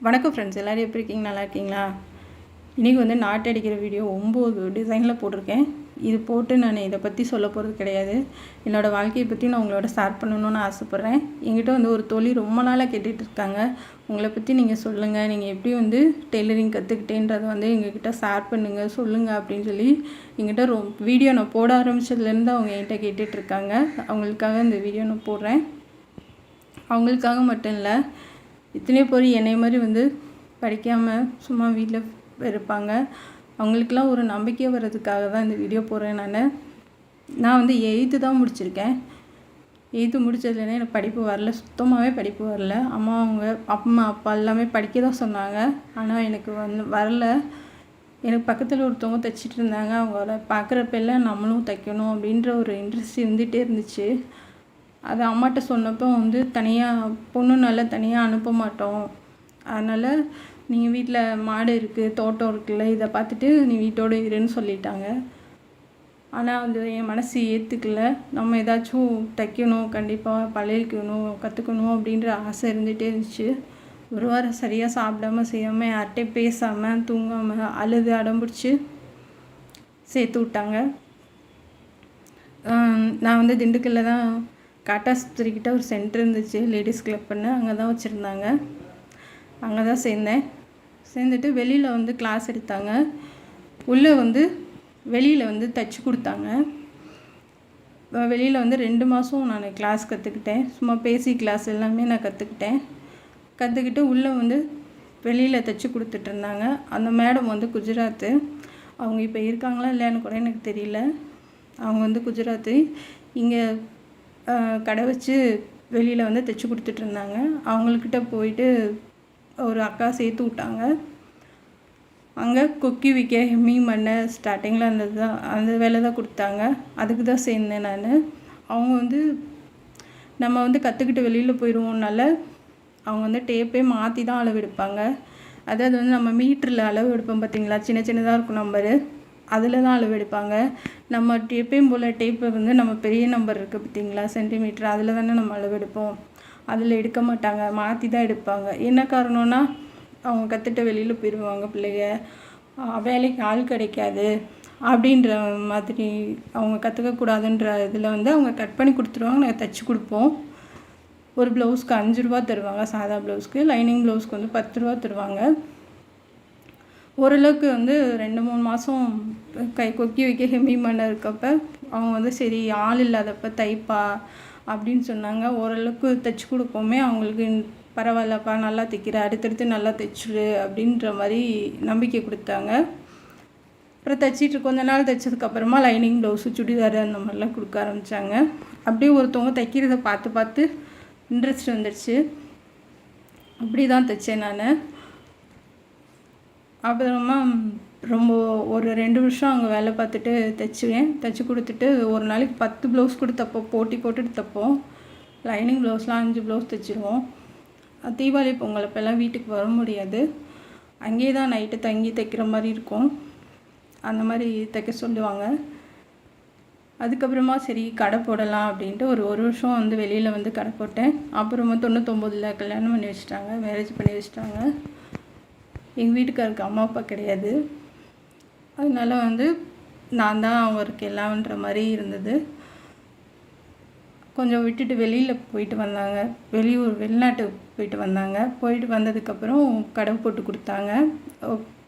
வணக்கம் ஃப்ரெண்ட்ஸ், எல்லோரும் எப்படி இருக்கீங்க? நல்லா இருக்கீங்களா? இன்றைக்கி வந்து நாட்டு அடிக்கிற வீடியோ 9 டிசைனில் போட்டிருக்கேன். இது போட்டு நான் இதை பற்றி சொல்ல போகிறது கிடையாது. என்னோடய வாழ்க்கையை பற்றி நான் உங்களோட ஷேர் பண்ணணுன்னு ஆசைப்பட்றேன். என்கிட்ட வந்து ஒரு தோழி ரொம்ப நாளாக கேட்டுகிட்டு இருக்காங்க, உங்களை பற்றி நீங்கள் சொல்லுங்கள், நீங்கள் எப்படி வந்து டெய்லரிங் கற்றுக்கிட்டேன்றதை வந்து எங்ககிட்ட ஷேர் பண்ணுங்கள், சொல்லுங்கள் அப்படின்னு சொல்லி என்கிட்ட வீடியோ நான் போட ஆரம்பித்ததுலேருந்து அவங்க என்கிட்ட கேட்டுட்ருக்காங்க. அவங்களுக்காக இந்த வீடியோ நான் போடுறேன். அவங்களுக்காக மட்டும் இல்லை, இத்தனை பேர் என்னை மாதிரி வந்து படிக்காமல் சும்மா வீட்டில் இருப்பாங்க. அவங்களுக்கெல்லாம் ஒரு நம்பிக்கை வர்றதுக்காக தான் இந்த வீடியோ போடுறேன். நான் வந்து 8th தான் முடிச்சிருக்கேன். 8th முடித்ததுலேருந்தே எனக்கு படிப்பு வரல, சுத்தமாகவே படிப்பு வரல. அம்மா அப்பா எல்லாமே படிக்க தான் சொன்னாங்க, ஆனால் எனக்கு வரல. எனக்கு பக்கத்தில் ஒருத்தவங்க தைச்சிட்டு இருந்தாங்க. அவங்கள பார்க்குறப்பெல்லாம் நம்மளும் தைக்கணும் அப்படின்ற ஒரு இன்ட்ரெஸ்ட் இருந்துகிட்டே இருந்துச்சு. அது அம்மாட்ட சொன்னப்போ வந்து பொண்ணுனால தனியாக அனுப்ப மாட்டோம், அதனால் நீங்கள் வீட்டில் மாடு இருக்குது, தோட்டம் இருக்குல்ல, இதை பார்த்துட்டு நீ வீட்டோடு இருன்னு சொல்லிட்டாங்க. ஆனால் வந்து என் மனசு ஏற்றுக்கல. நம்ம ஏதாச்சும் தைக்கணும், கண்டிப்பாக பழகிக்கணும், கற்றுக்கணும் அப்படின்ற ஆசை இருந்துகிட்டே இருந்துச்சு. ஒரு வாரம் சரியாக சாப்பிடாம செய்யாமல் யார்கிட்டையும் பேசாமல் தூங்காமல் அழுது அடம்பிடிச்சி சேர்த்து விட்டாங்க. நான் வந்து திண்டுக்கல்ல தான் காட்டாஸ்பத்திரிக்கிட்ட ஒரு சென்டர் இருந்துச்சு, லேடிஸ் கிளப்னு, அங்கே தான் வச்சுருந்தாங்க. அங்கே தான் சேர்ந்துட்டு வெளியில் வந்து கிளாஸ் எடுத்தாங்க. உள்ளே வந்து வெளியில் வந்து தைச்சி கொடுத்தாங்க. வெளியில் வந்து 2 மாதம் நான் கிளாஸ் கற்றுக்கிட்டேன். சும்மா பேசி கிளாஸ் எல்லாமே நான் கற்றுக்கிட்டு உள்ளே வந்து வெளியில் தைச்சி கொடுத்துட்ருந்தாங்க. அந்த மேடம் வந்து குஜராத்து. அவங்க இப்போ இருக்காங்களா இல்லையான்னு கூட எனக்கு தெரியல. அவங்க வந்து குஜராத்து. இங்கே கடை வச்சு வெளியில் வந்து தைச்சி கொடுத்துட்ருந்தாங்க. அவங்கக்கிட்ட போயிட்டு ஒரு அக்கா சேர்த்து விட்டாங்க. அங்கே கொக்கி விற்க ஹெம்மி மண்ணை ஸ்டார்டிங்கில் அந்த வேலை தான் கொடுத்தாங்க. அதுக்கு தான் சேர்ந்தேன் நான். அவங்க வந்து நம்ம வந்து கற்றுக்கிட்டு வெளியில் போயிடுவோம்னால அவங்க வந்து டேப்பே மாற்றி தான் அளவு எடுப்பாங்க. அதாவது வந்து நம்ம மீட்டரில் அளவு எடுப்போம் பார்த்திங்களா, சின்ன சின்னதாக இருக்கும் நம்பரு, அதில் தான் அளவு எடுப்பாங்க. நம்ம எப்பயும் போல் டேப்பை வந்து நம்ம பெரிய நம்பர் இருக்குது பார்த்திங்களா, சென்டிமீட்டர், அதில் தானே நம்ம அளவு எடுப்போம். அதில் எடுக்க மாட்டாங்க, மாற்றி தான் எடுப்பாங்க. என்ன காரணம்னா அவங்க கற்றுட்டு வெளியில் போயிடுவாங்க பிள்ளைங்க, வேலைக்கு ஆள் கிடைக்காது அப்படின்ற மாதிரி, அவங்க கற்றுக்கக்கூடாதுன்ற இதில் வந்து அவங்க கட் பண்ணி கொடுத்துருவாங்க. நாங்கள் தைச்சி கொடுப்போம். ஒரு ப்ளவுஸ்க்கு 5 ரூபா தருவாங்க, சாதா ப்ளவுஸ்க்கு. லைனிங் ப்ளவுஸ்க்கு வந்து 10 ரூபா தருவாங்க. ஓரளவுக்கு வந்து 2-3 மாதம் கொக்கி வைக்க ஹெம்மி மண்ணை இருக்கப்போ அவங்க வந்து சரி ஆள் இல்லாதப்போ தைப்பா அப்படின்னு சொன்னாங்க. ஓரளவுக்கு தைச்சி கொடுப்போமே, அவங்களுக்கு பரவாயில்லப்பா, நல்லா தைக்கிற, அடுத்தடுத்து நல்லா தைச்சிடு அப்படின்ற மாதிரி நம்பிக்கை கொடுத்தாங்க. அப்புறம் தைச்சிட்டு கொஞ்ச நாள் தைச்சதுக்கப்புறமா லைனிங் ப்ளவுஸு, சுடிதார் அந்த மாதிரிலாம் கொடுக்க ஆரம்பித்தாங்க. அப்படியே ஒருத்தவங்க தைக்கிறத பார்த்து இன்ட்ரெஸ்ட் வந்துடுச்சு. அப்படி தான் தைச்சேன் நான். அப்புறமா ஒரு 2 வருஷம் அங்கே வேலை பார்த்துட்டு தைச்சி கொடுத்துட்டு ஒரு நாளைக்கு 10 ப்ளவுஸ் கூட தைப்போம், போட்டி போட்டுட்டு தைப்போம். லைனிங் ப்ளவுஸ்லாம் 5 ப்ளவுஸ் தைச்சிடுவோம். தீபாவளி பொங்கல் அப்போல்லாம் வீட்டுக்கு வர முடியாது, அங்கேயே தான் நைட்டு தங்கி தைக்கிற மாதிரி இருக்கும். அந்த மாதிரி தைக்க சொல்லுவாங்க. அதுக்கப்புறமா சரி கடை போடலாம் அப்படின்ட்டு ஒரு வருஷம் வந்து வெளியில் வந்து கடை போட்டேன். அப்புறமா 99ல் கல்யாணம் பண்ணி வச்சுட்டாங்க, மேரேஜ் பண்ணி வச்சுட்டாங்க. எங்கள் வீட்டுக்காருக்கு அம்மா அப்பா கிடையாது, அதனால வந்து நான் தான் அவருக்கு எல்லாம்ன்ற மாதிரி இருந்தது. கொஞ்சம் விட்டுட்டு வெளியில் போயிட்டு வந்தாங்க, வெளிநாட்டுக்கு போயிட்டு வந்தாங்க. போயிட்டு வந்ததுக்கப்புறம் கடை போட்டு கொடுத்தாங்க.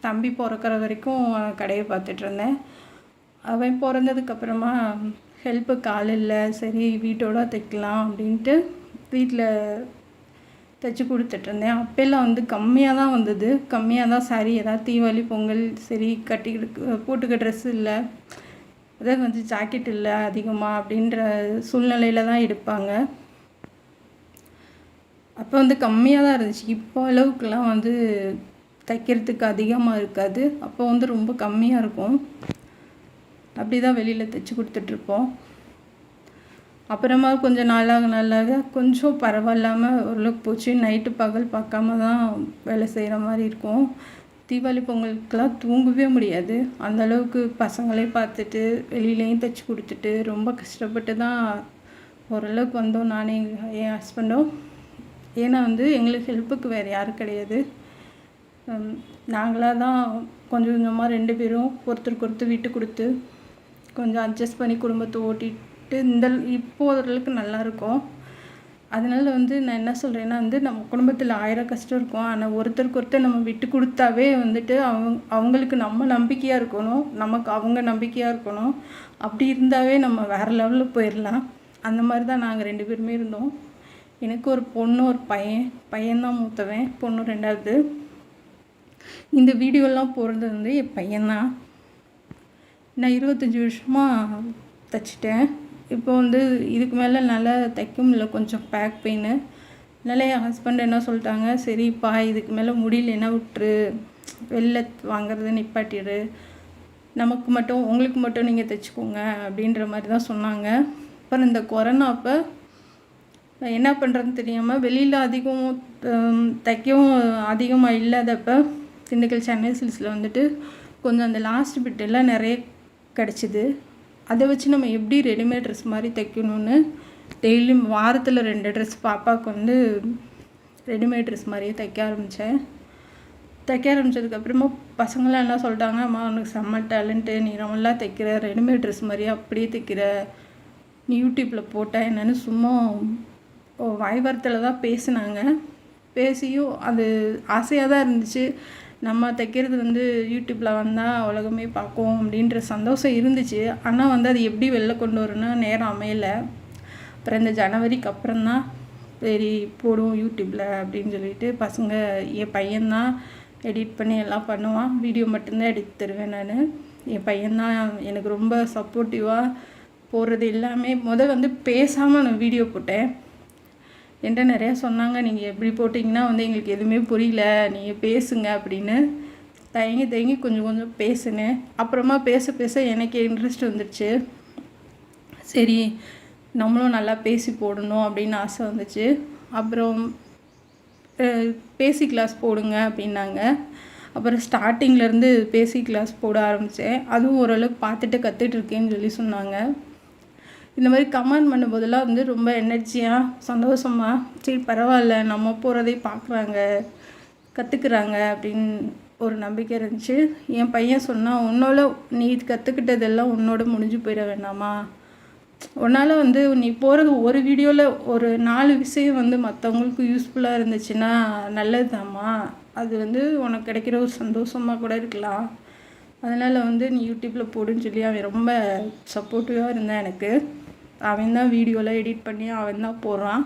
தம்பி பிறக்கிற வரைக்கும் கடையை பார்த்துட்ருந்தேன். அவன் பிறந்ததுக்கப்புறமா ஹெல்ப்புக்கு ஆள் இல்லை, சரி வீட்டோட தைக்கலாம் அப்படின்ட்டு வீட்டில் தைச்சி கொடுத்துட்ருந்தேன். அப்போல்லாம் வந்து கம்மியாக தான் வந்தது, கம்மியாக தான் சாரி. ஏதாவது தீபாவளி பொங்கல் சரி போட்டுக்க ட்ரெஸ் இல்லை, அதாவது வந்து ஜாக்கெட் இல்லை அதிகமாக அப்படின்ற சூழ்நிலையில் தான் எடுப்பாங்க. அப்போ வந்து கம்மியாக தான் இருந்துச்சு. இப்போ அளவுக்குலாம் வந்து தைக்கிறதுக்கு அதிகமாக இருக்காது, அப்போ வந்து ரொம்ப கம்மியாக இருக்கும். அப்படி தான் வெளியில் தைச்சி கொடுத்துட்ருப்போம். அப்புறமா கொஞ்சம் நாளாக கொஞ்சம் பரவாயில்லாமல் ஓரளவுக்கு போச்சு. நைட்டு பகல் பார்க்காம தான் வேலை செய்கிற மாதிரி இருக்கும். தீபாவளி பொங்கலுக்கெலாம் தூங்கவே முடியாது, அந்தளவுக்கு பசங்களே பார்த்துட்டு வெளியிலையும் தைச்சி கொடுத்துட்டு ரொம்ப கஷ்டப்பட்டு தான் ஓரளவுக்கு வந்தோம், நானே என் ஹஸ்பண்டும். ஏன்னா வந்து எங்களுக்கு ஹெல்ப்புக்கு வேறு யாரும் கிடையாது. நாங்களாக தான் கொஞ்சம் கொஞ்சமாக 2 பேரும் ஒருத்தருக்கு ஒருத்தர் விட்டு கொடுத்து கொஞ்சம் அட்ஜஸ்ட் பண்ணி குடும்பத்தை ஓட்டிட்டு இப்போ ஓரளவுக்கு நல்லாயிருக்கோம். அதனால் வந்து நான் என்ன சொல்கிறேன்னா வந்து நம்ம குடும்பத்தில் 1000 கஷ்டம் இருக்கும். ஆனால் ஒருத்தருக்கு ஒருத்தர் நம்ம விட்டு கொடுத்தாவே வந்துட்டு அவங்களுக்கு நம்ம நம்பிக்கையாக இருக்கணும், நமக்கு அவங்க நம்பிக்கையாக இருக்கணும். அப்படி இருந்தாவே நம்ம வேறு லெவலில் போயிடலாம். அந்த மாதிரி தான் நாங்கள் 2 பேருமே இருந்தோம். எனக்கு ஒரு பொண்ணு ஒரு பையன்தான் மூத்தவன், பொண்ணு 2வது. இந்த வீடியோலாம் போடுறது வந்து என் பையன்தான். நான் 25 வருஷமாக தைச்சிட்டேன். இப்போ வந்து இதுக்கு மேலே நல்லா தைக்க முடியல, கொஞ்சம் பேக் பெயின். அதனால் என் ஹஸ்பண்ட் என்ன சொல்லிட்டாங்க, சரிப்பா இதுக்கு மேலே முடியலன்னா விட்டுரு, வெளில வாங்குறத நிப்பாட்டிடு, நமக்கு மட்டும் உங்களுக்கு மட்டும் நீங்கள் தைச்சிக்கோங்க அப்படின்ற மாதிரி தான் சொன்னாங்க. அப்புறம் இந்த கொரோனா அப்போ என்ன பண்ணுறதுன்னு தெரியாமல் வெளியில் அதிகம் தைக்கவும் அதிகமாக இல்லாதப்போ திண்டுக்கல் சென்னை சில்க்ஸில் வந்துட்டு கொஞ்சம் அந்த லாஸ்ட் பிட்டெல்லாம் நிறைய கிடச்சிது. அதை வச்சு நம்ம எப்படி ரெடிமேட் ட்ரெஸ் மாதிரி தைக்கணும்னு டெய்லியும் வாரத்தில் 2 ட்ரெஸ் பாப்பாவுக்கு வந்து ரெடிமேட் ட்ரெஸ் மாதிரியே தைக்க ஆரம்பித்தேன். பசங்களாம் என்ன சொல்லிட்டாங்க, அம்மா உனக்கு செம்ம டேலண்ட்டு, நீ நல்லா தைக்கிற, ரெடிமேட் ட்ரெஸ் மாதிரியே அப்படியே தைக்கிற, நீ யூடியூப்பில் போட்டால் என்னென்னு சும்மா வாய் வார்த்தையில் தான் பேசினாங்க. பேசியும் அது ஆசையாக தான் இருந்துச்சு. நம்ம தைக்கிறது வந்து யூடியூப்பில் வந்தால் உலகமே பார்க்கும் அப்படின்ற சந்தோஷம் இருந்துச்சு. ஆனால் வந்து அது எப்படி வெளில கொண்டு வரணும்னா நேரம் அமையலை. அப்புறம் இந்த ஜனவரிக்கு அப்புறம்தான் சரி போடுவோம் யூடியூப்பில் அப்படின்னு சொல்லிட்டு என் பையன்தான் எடிட் பண்ணி எல்லாம் பண்ணுவான். வீடியோ மட்டும்தான் எடுத்து தருவேன் நான். என் பையன்தான் எனக்கு ரொம்ப சப்போர்ட்டிவாக போடுறது எல்லாமே. வந்து பேசாமல் நான் வீடியோ போட்டேன். என்கிட்ட நிறையா சொன்னாங்க, நீங்கள் எப்படி போட்டிங்கன்னா வந்து எங்களுக்கு எதுவுமே புரியல, நீங்கள் பேசுங்க அப்படின்னு. தயங்கி கொஞ்சம் பேசினேன். அப்புறமா பேச எனக்கு இன்ட்ரெஸ்ட் வந்துடுச்சு. சரி நம்மளும் நல்லா பேசி போடணும் அப்படின்னு ஆசை வந்துச்சு. அப்புறம் பேசிக் கிளாஸ் போடுங்க அப்படின்னாங்க. அப்புறம் ஸ்டார்டிங்லேருந்து பேசிக் கிளாஸ் போட ஆரம்பித்தேன். அதுவும் ஓரளவுக்கு பார்த்துட்டு கற்றுட்ருக்கேன்னு சொன்னாங்க. இந்த மாதிரி கமெண்ட் பண்ணும்போதெல்லாம் வந்து ரொம்ப எனர்ஜியாக சந்தோஷமாக சரி பரவாயில்ல நம்ம போகிறதே பார்க்குறாங்க, கற்றுக்குறாங்க அப்படின்னு ஒரு நம்பிக்கை இருந்துச்சு. என் பையன் சொன்னான், உன்னோட நீ கற்றுக்கிட்டதெல்லாம் உன்னோட முடிஞ்சு போயிட வேண்டாமா, உன்னால் வந்து நீ போகிறது ஒரு வீடியோவில் ஒரு 4 விஷயம் வந்து மற்றவங்களுக்கு யூஸ்ஃபுல்லாக இருந்துச்சுன்னா நல்லதுதாம்மா, அது வந்து உனக்கு கிடைக்கிற ஒரு சந்தோஷமாக கூட இருக்கலாம், அதனால் வந்து நீ யூடியூப்பில் போடுன்னு சொல்லி அவன் ரொம்ப சப்போர்ட்டிவாக இருந்தான் எனக்கு. அவன் தான் வீடியோலாம் எடிட் பண்ணி அவன் தான் போடுறான்.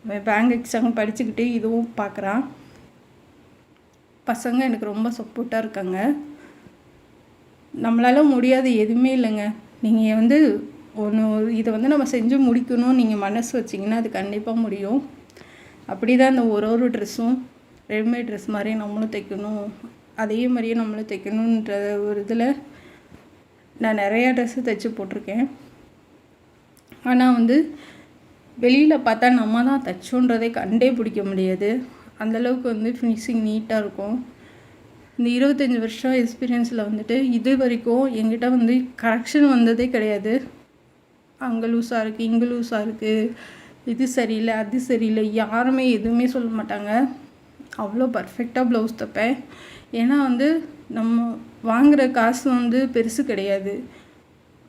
அவன் பேங்க் எக்ஸாம் படிச்சுக்கிட்டே இதுவும் பார்க்குறான். பசங்க எனக்கு ரொம்ப சப்போர்ட்டாக இருக்காங்க. நம்மளால் முடியாது எதுவுமே இல்லைங்க. நீங்கள் வந்து இதை வந்து நம்ம செஞ்சு முடிக்கணும் நீங்கள் மனசு வச்சிங்கன்னா அது கண்டிப்பாக முடியும். அப்படி தான் இந்த ஒரு ட்ரெஸ்ஸும் ரெடிமேட் ட்ரெஸ் மாதிரி நம்மளும் தைக்கணும், அதே மாதிரியே நம்மளும் தைக்கணுன்ற ஒரு இதில் நான் நிறையா ட்ரெஸ்ஸு தைச்சி போட்டிருக்கேன். ஆனால் வந்து வெளியில் பார்த்தா நம்ம தான் தைச்சோன்றதை கண்டே பிடிக்க முடியாது. அந்தளவுக்கு வந்து ஃபினிஷிங் நீட்டாக இருக்கும். இந்த 25 வருஷம் எக்ஸ்பீரியன்ஸில் வந்துட்டு இது வரைக்கும் என்கிட்ட வந்து கரெக்ஷன் வந்ததே கிடையாது. அங்கே லூஸாக இருக்குது, இங்கே லூஸாக இருக்குது, இது சரியில்லை அது சரியில்லை, யாருமே எதுவுமே சொல்ல மாட்டாங்க. அவ்வளோ பர்ஃபெக்டாக ப்ளவுஸ் தைப்பேன். ஏன்னா வந்து நம்ம வாங்குகிற காசு வந்து பெருசு கிடையாது.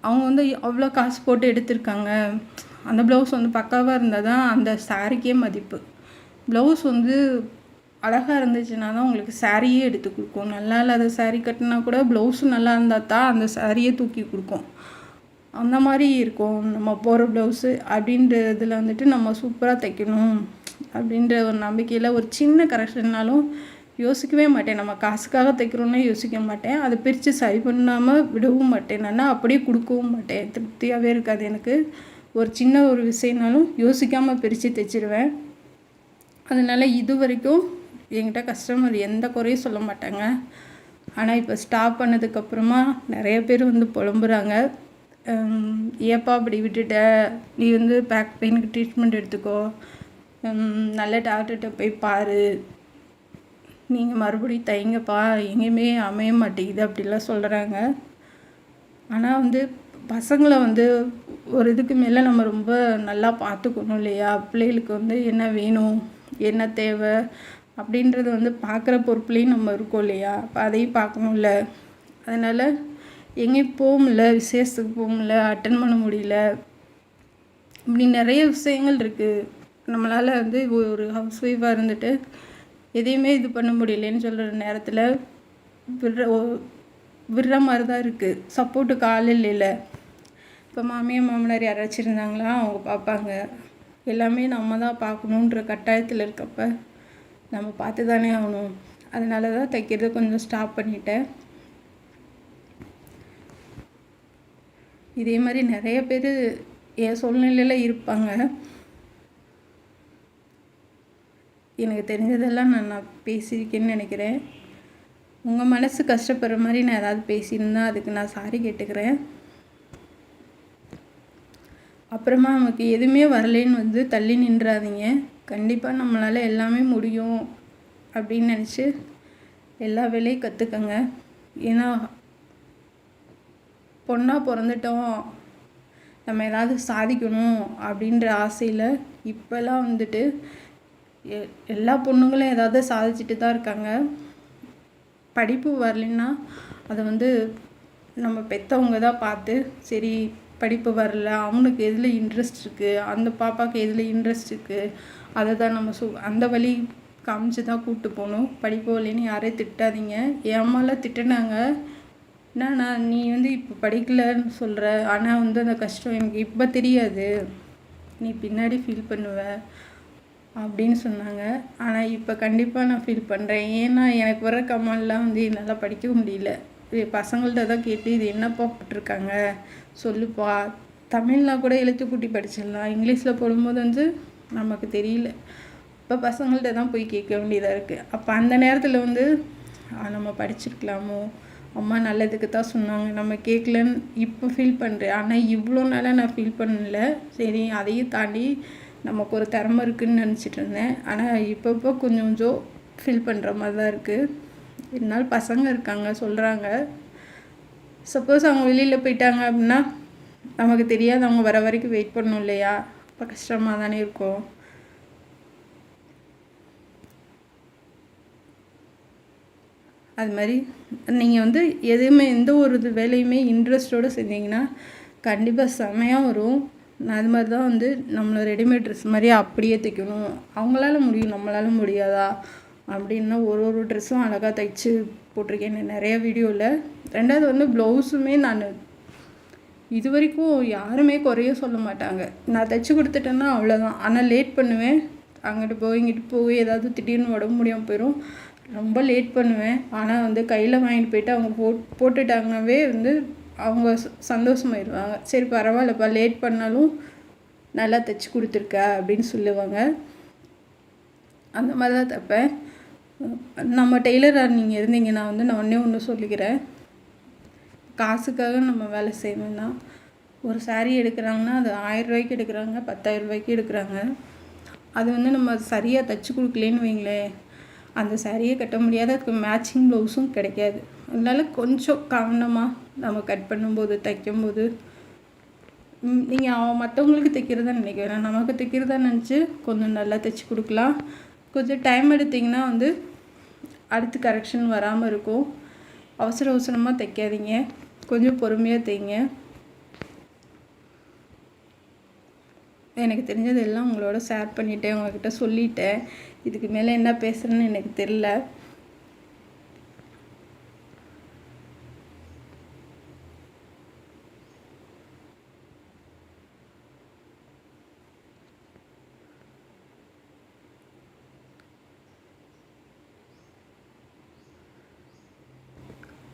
அவங்க வந்து அவ்வளோ காசு போட்டு எடுத்திருக்காங்க. அந்த ப்ளவுஸ் வந்து பக்காவாக இருந்தால் தான் அந்த சாரீக்கே மதிப்பு. ப்ளவுஸ் வந்து அழகாக இருந்துச்சுன்னா தான் உங்களுக்கு சாரியே எடுத்து கொடுக்கும். நல்லா இல்லாத சாரீ கட்டினா கூட ப்ளவுஸும் நல்லா இருந்தால் தான் அந்த சாரியே தூக்கி கொடுக்கும். அந்த மாதிரி இருக்கும் நம்ம போகிற ப்ளவுஸு. அப்படின்றதில் வந்துட்டு நம்ம சூப்பராக தைக்கணும் அப்படின்ற ஒரு நம்பிக்கையில் ஒரு சின்ன கரெக்ஷன்னாலும் யோசிக்கவே மாட்டேன். நம்ம காசுக்காக தைக்கிறோன்னே யோசிக்க மாட்டேன். அதை பிரித்து சரி பண்ணாமல் விடவும் மாட்டேன். நான் அப்படியே கொடுக்கவும் மாட்டேன். திருப்தியாகவே இருக்காது எனக்கு. ஒரு சின்ன ஒரு விஷயம்னாலும் யோசிக்காமல் பிரித்து தைச்சிருவேன். அதனால் இது வரைக்கும் என்கிட்ட கஸ்டமர் எந்த குறையும் சொல்ல மாட்டாங்க. ஆனால் இப்போ ஸ்டாப் பண்ணதுக்கப்புறமா நிறைய பேர் வந்து புலம்புறாங்க, ஏப்பா அப்படி விட்டுட்ட, நீ வந்து பேக் பெயினுக்கு ட்ரீட்மெண்ட் எடுத்துக்கோ, நல்ல டாக்டர்கிட்ட போய் பாரு, நீங்கள் மறுபடியும் தைங்கப்பா, எங்கேயுமே அமைய மாட்டேங்குது அப்படிலாம் சொல்கிறாங்க. ஆனால் வந்து பசங்களை வந்து ஒரு இதுக்கு மேலே நம்ம ரொம்ப நல்லா பார்த்துக்கணும் இல்லையா. பிள்ளைகளுக்கு வந்து என்ன வேணும் என்ன தேவை அப்படின்றது வந்து பார்க்குற பொறுப்புலேயும் நம்ம இருக்கோம் இல்லையா? அப்போ அதையும் பார்க்கணும்ல. அதனால் எங்கேயும் போக முடியல, விசேஷத்துக்கு போக முடியல, அட்டன் பண்ண முடியல. இப்படி நிறைய விஷயங்கள் இருக்குது. நம்மளால் வந்து ஒரு ஹவுஸ் ஒய்ஃபாக இருந்துட்டு எதையுமே இது பண்ண முடியலன்னு சொல்கிற நேரத்தில் விடுற மாதிரி தான் இருக்குது. சப்போர்ட்டுக்கு ஆள் இல்லைல்ல. இப்போ மாமியார் மாமனார் யாராச்சும் இருந்தாங்களா, அவங்க பார்ப்பாங்க. எல்லாமே நம்ம தான் பார்க்கணுன்ற கட்டாயத்தில் இருக்கப்ப நம்ம பார்த்து தானே ஆகணும். அதனால தான் தைக்கிறத கொஞ்சம் ஸ்டாப் பண்ணிட்டேன். இதே மாதிரி நிறைய பேர் என் சூழ்நிலையில் இருப்பாங்க. எனக்கு தெரிஞ்சதெல்லாம் நான் பேசியிருக்கேன்னு நினைக்கிறேன். உங்கள் மனசு கஷ்டப்படுற மாதிரி நான் ஏதாவது பேசியிருந்தா அதுக்கு நான் சாரி கேட்டுக்கிறேன். அப்புறமா நமக்கு எதுவுமே வரலேன்னு வந்து தள்ளி நின்றாதீங்க. கண்டிப்பாக நம்மளால் எல்லாமே முடியும் அப்படின்னு நினச்சி எல்லா வேலையும் கற்றுக்கங்க. ஏன்னா பொண்ணாக பிறந்துட்டோம், நம்ம ஏதாவது சாதிக்கணும் அப்படின்ற ஆசையில் இப்போல்லாம் வந்துட்டு எல்லா பொண்ணுங்களும் ஏதாவது சாதிச்சுட்டு தான் இருக்காங்க. படிப்பு வரலைன்னா அதை வந்து நம்ம பெற்றவங்க தான் பார்த்து, சரி படிப்பு வரல, அவனுக்கு எதில் இன்ட்ரெஸ்ட் இருக்குது, அந்த பாப்பாவுக்கு எதில் இன்ட்ரெஸ்ட் இருக்குது, அதை தான் நம்ம அந்த வழி காமிச்சு தான் கூப்பிட்டு போகணும். படிப்பு வரலைன்னு யாரையும் திட்டாதீங்க. என் அம்மாலாம் திட்டினாங்க. என்னண்ணா நீ வந்து இப்போ படிக்கலன்னு சொல்கிற, ஆனால் வந்து அந்த கஷ்டம் எனக்கு இப்போ தெரியாது, நீ பின்னாடி ஃபீல் பண்ணுவ அப்படின்னு சொன்னாங்க. ஆனால் இப்போ கண்டிப்பாக நான் ஃபீல் பண்ணுறேன். ஏன்னா எனக்கு வர கமெண்ட்லாம் வந்து என்னால் படிக்க முடியல. பசங்கள்கிட்ட தான் கேட்டு இது என்னப்பா போட்டிருக்காங்க சொல்லுப்பா, தமிழ்னா கூட எழுத்துக்கூட்டி படிச்சிடலாம், இங்கிலீஷில் போடும்போது வந்து நமக்கு தெரியல. இப்போ பசங்கள்கிட்ட தான் போய் கேட்க வேண்டியதாக இருக்குது. அப்போ அந்த நேரத்தில் வந்து நம்ம படிச்சிருக்கலாமோ, அம்மா நல்லதுக்கு தான் சொன்னாங்க, நம்ம கேட்கலன்னு இப்போ ஃபீல் பண்ணுறேன். ஆனால் இவ்வளோ நாளாக நான் ஃபீல் பண்ணல. சரி அதையும் தாண்டி நமக்கு ஒரு திறமை இருக்குதுன்னு நினச்சிட்டு இருந்தேன். ஆனால் இப்போ கொஞ்சம் கொஞ்சம் ஃபீல் பண்ணுற மாதிரி தான் இருக்குது. இருந்தாலும் பசங்க இருக்காங்க, சொல்கிறாங்க. சப்போஸ் அவங்க வெளியில் போயிட்டாங்க அப்படின்னா நமக்கு தெரியாது, அவங்க வர வரைக்கும் வெயிட் பண்ணணும் இல்லையா? இப்போ கஷ்டமாக தானே இருக்கும். அது மாதிரி நீங்கள் வந்து எதுவுமே எந்த ஒரு வேலையுமே இன்ட்ரெஸ்டோடு செஞ்சீங்கன்னா கண்டிப்பாக செமையாக வரும். நான் அது மாதிரி தான் வந்து நம்மளை ரெடிமேட் ட்ரெஸ் மாதிரியே அப்படியே தைக்கணும், அவங்களால முடியும் நம்மளால முடியாதா அப்படின்னா ஒரு ட்ரெஸ்ஸும் அழகாக தைச்சு போட்டிருக்கேன் நிறைய வீடியோவில். ரெண்டாவது வந்து ப்ளவுஸுமே நான் இது வரைக்கும் யாருமே குறைய சொல்ல மாட்டாங்க. நான் தைச்சி கொடுத்துட்டேன்னா அவ்வளோதான். ஆனால் லேட் பண்ணுவேன், அங்கிட்டு போய் இங்கிட்டு போய் ஏதாவது திடீர்னு உடம்பு முடியாமல் போயிடும், ரொம்ப லேட் பண்ணுவேன். ஆனால் வந்து கையில் வாங்கிட்டு போயிட்டு அவங்க போட்டுட்டாங்கவே வந்து அவங்க சந்தோஷமாயிடுவாங்க. சரி பரவாயில்லப்பா, லேட் பண்ணாலும் நல்லா தைச்சி கொடுத்துருக்க அப்படின்னு சொல்லுவாங்க. அந்த மாதிரி தான் தைப்பேன். நம்ம டெய்லராக நீங்கள் இருந்தீங்கன்னா வந்து நான் ஒன்று சொல்லிக்கிறேன். காசுக்காக நம்ம வேலை செய்யணும்னா, ஒரு சாரீ எடுக்கிறாங்கன்னா அது 1000 ரூபாய்க்கு எடுக்கிறாங்க, 10,000 ரூபாய்க்கு எடுக்கிறாங்க. அது வந்து நம்ம சரியாக தைச்சி கொடுக்கலேன்னு வைங்களேன், அந்த சாரியே கட்ட முடியாது, அதுக்கு மேட்சிங் ப்ளவுஸும் கிடைக்காது. அதனால கொஞ்சம் கவனமாக நம்ம கட் பண்ணும்போது தைக்கும்போது நீங்கள் மற்றவங்களுக்கு தைக்கிறதா நினைக்க வேணாம், நமக்கு தைக்கிறதா நினச்சி கொஞ்சம் நல்லா தைச்சி கொடுக்கலாம். கொஞ்சம் டைம் எடுத்திங்கன்னா வந்து அடுத்து கரெக்ஷன் வராமல் இருக்கும். அவசரமாக தைக்காதீங்க, கொஞ்சம் பொறுமையாக தைங்க. எனக்கு தெரிஞ்சது எல்லாம் உங்களோட ஷேர் பண்ணிட்டேன், உங்கள்கிட்ட சொல்லிட்டேன். இதுக்கு மேலே என்ன பேசுகிறேன்னு எனக்கு தெரியல.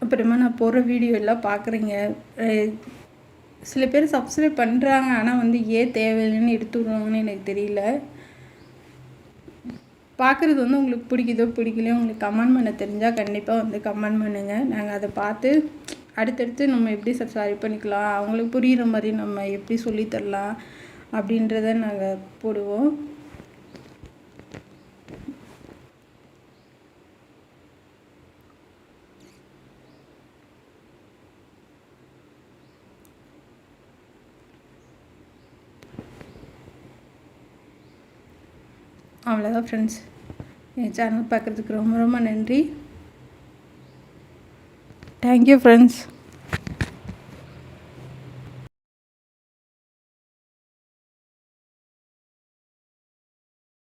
அப்புறமா நான் போடுற வீடியோ எல்லாம் பார்க்குறீங்க. சில பேர் சப்ஸ்கிரைப் பண்ணுறாங்க, ஆனால் வந்து ஏன் தேவையில்லைன்னு எடுத்து விடுவாங்கன்னு எனக்கு தெரியல. பார்க்குறது வந்து உங்களுக்கு பிடிக்குதோ பிடிக்கலையோ உங்களுக்கு கமெண்ட் பண்ண தெரிஞ்சால் கண்டிப்பாக வந்து கமெண்ட் பண்ணுங்கள். நாங்கள் அதை பார்த்து அடுத்தடுத்து நம்ம எப்படி சரி பண்ணிக்கலாம், அவங்களுக்கு புரிகிற மாதிரி நம்ம எப்படி சொல்லித்தரலாம் அப்படின்றத நாங்கள் போடுவோம். அவ்வளோதான் ஃப்ரெண்ட்ஸ். என் சேனல் பார்க்குறதுக்கு ரொம்ப ரொம்ப நன்றி. Thank you friends.